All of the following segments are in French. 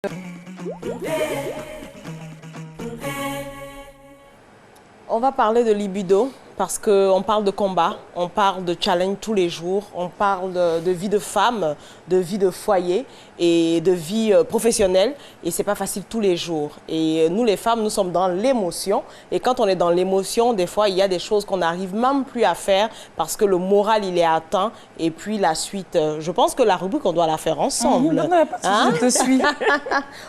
On va parler de libido parce qu'on parle de combat, on parle de challenge tous les jours, on parle de vie de femme, de vie de foyer et de vie professionnelle. Et c'est pas facile tous les jours. Et nous, les femmes, nous sommes dans l'émotion. Et quand on est dans l'émotion, des fois, il y a des choses qu'on n'arrive même plus à faire parce que le moral, il est atteint. Et puis la suite, je pense que la rubrique, on doit la faire ensemble. Non, pas de souci, je te suis.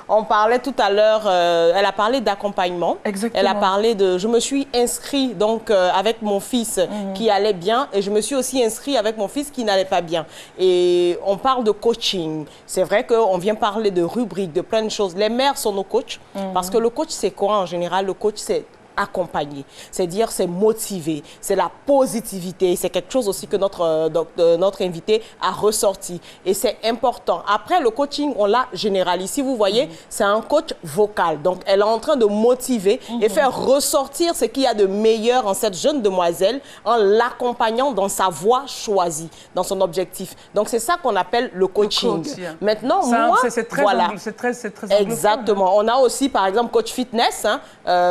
On parlait tout à l'heure, elle a parlé d'accompagnement. Exactement. Elle a parlé de... Je me suis inscrite donc avec mon fils qui allait bien et je me suis aussi inscrite avec mon fils qui n'allait pas bien. Et on parle de coaching. C'est vrai qu'on vient parler de rubriques, de plein de choses. Les mères sont nos coachs parce que le coach, c'est quoi en général? Le coach, c'est accompagner, c'est dire, c'est motiver, c'est la positivité, c'est quelque chose aussi que notre invité a ressorti et c'est important. Après, le coaching, on l'a généralisé. Si vous voyez, c'est un coach vocal. Donc, elle est en train de motiver et faire ressortir ce qu'il y a de meilleur en cette jeune demoiselle en l'accompagnant dans sa voie choisie, dans son objectif. Donc, c'est ça qu'on appelle le coaching. Maintenant, moi, voilà. C'est très exactement. On a aussi, par exemple, coach fitness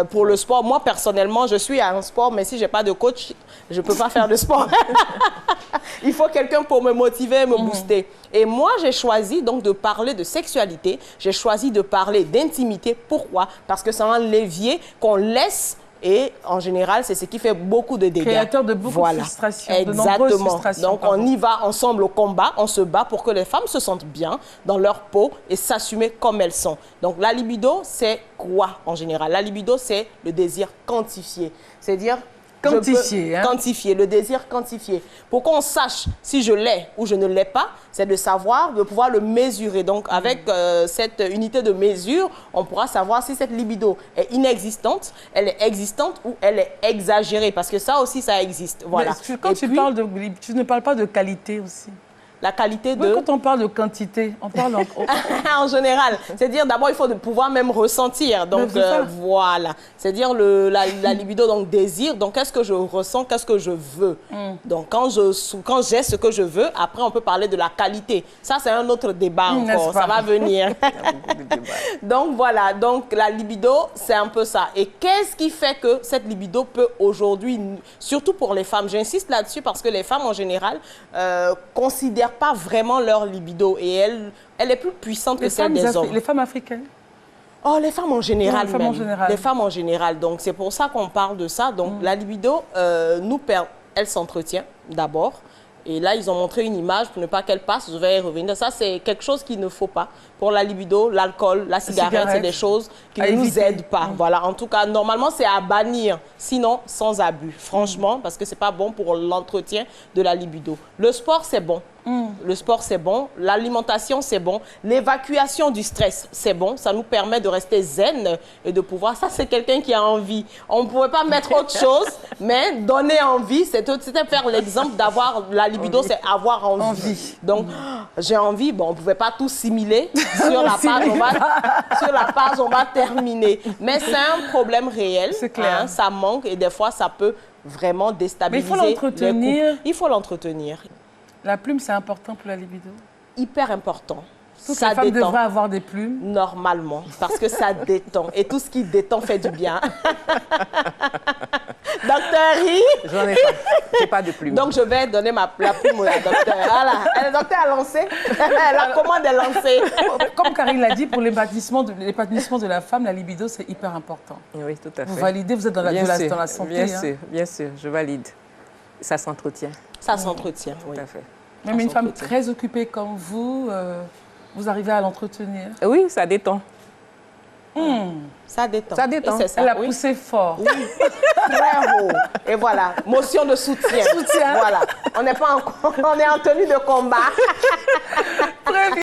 pour le sport. Moi, personnellement, je suis à un sport, mais si je n'ai pas de coach, je ne peux pas faire de sport. Il faut quelqu'un pour me motiver, me booster. Et moi, j'ai choisi donc de parler de sexualité. J'ai choisi de parler d'intimité. Pourquoi? Parce que c'est un levier qu'on laisse. Et en général, c'est ce qui fait beaucoup de dégâts. Créateur de beaucoup de frustrations, exactement. de nombreuses frustrations. Donc, on y va ensemble au combat, on se bat pour que les femmes se sentent bien dans leur peau et s'assumer comme elles sont. Donc, la libido, c'est quoi en général? La libido, c'est le désir quantifié. C'est-à-dire... Quantifié, quantifier, le désir quantifié. Pour qu'on sache si je l'ai ou je ne l'ai pas, c'est de savoir, de pouvoir le mesurer. Donc, avec cette unité de mesure, on pourra savoir si cette libido est inexistante, elle est existante ou elle est exagérée. Parce que ça aussi, ça existe. Voilà. Mais quand parles de libido, tu ne parles pas de qualité aussi? La qualité de... Oui, quand on parle de quantité, on parle en général. C'est-à-dire, d'abord, il faut pouvoir même ressentir. Donc, voilà. C'est-à-dire la libido, donc désir. Donc, qu'est-ce que je ressens, qu'est-ce que je veux. Donc, quand j'ai ce que je veux, après, on peut parler de la qualité. Ça, c'est un autre débat encore. Ça va venir. Donc, voilà. Donc, la libido, c'est un peu ça. Et qu'est-ce qui fait que cette libido peut aujourd'hui, surtout pour les femmes, j'insiste là-dessus parce que les femmes, en général, considèrent pas vraiment leur libido et elle est plus puissante que celle des hommes. Les femmes africaines? Oh, les femmes en général. Les femmes en général. Les femmes en général. Donc, c'est pour ça qu'on parle de ça. Donc, la libido, elle s'entretient d'abord. Et là, ils ont montré une image pour ne pas qu'elle passe. Je vais y revenir. Ça, c'est quelque chose qu'il ne faut pas. Pour la libido, l'alcool, la cigarette, c'est des choses qui ne nous aident pas. Voilà. En tout cas, normalement, c'est à bannir. Sinon, sans abus. Franchement, parce que ce n'est pas bon pour l'entretien de la libido. Le sport, c'est bon. Le sport, c'est bon. L'alimentation, c'est bon. L'évacuation du stress, c'est bon. Ça nous permet de rester zen et de pouvoir... Ça, c'est quelqu'un qui a envie. On ne pouvait pas mettre autre chose, mais donner envie, c'était faire l'exemple d'avoir... La libido, c'est avoir envie. Donc, j'ai envie. Bon, on ne pouvait pas tout simuler. Sur la page, on va terminer. Mais c'est un problème réel. C'est clair. Ça manque et des fois, ça peut vraiment déstabiliser. Mais il faut l'entretenir. Il faut l'entretenir. La plume, c'est important pour la libido? Hyper important. Toutes les femmes devraient avoir des plumes? Normalement, parce que ça détend. Et tout ce qui détend fait du bien. Docteur Ri. J'en ai pas. J'ai pas de plume. Donc, je vais donner la plume au docteur. Voilà. Le docteur a lancé. La commande est lancée. Comme Karine l'a dit, pour l'épanouissement de la femme, la libido, c'est hyper important. Oui, tout à fait. Vous validez, vous êtes dans la santé. Bien sûr, je valide. Ça s'entretient. Ça s'entretient, oui. Tout à fait. Même une femme très occupée comme vous, vous arrivez à l'entretenir? Oui, ça détend. Ça détend. Ça détend. Ça, elle a poussé fort. Oui. Très haut. Et voilà, motion de soutien. Soutien. Voilà. On n'est pas encore, on est en tenue de combat. Très bien.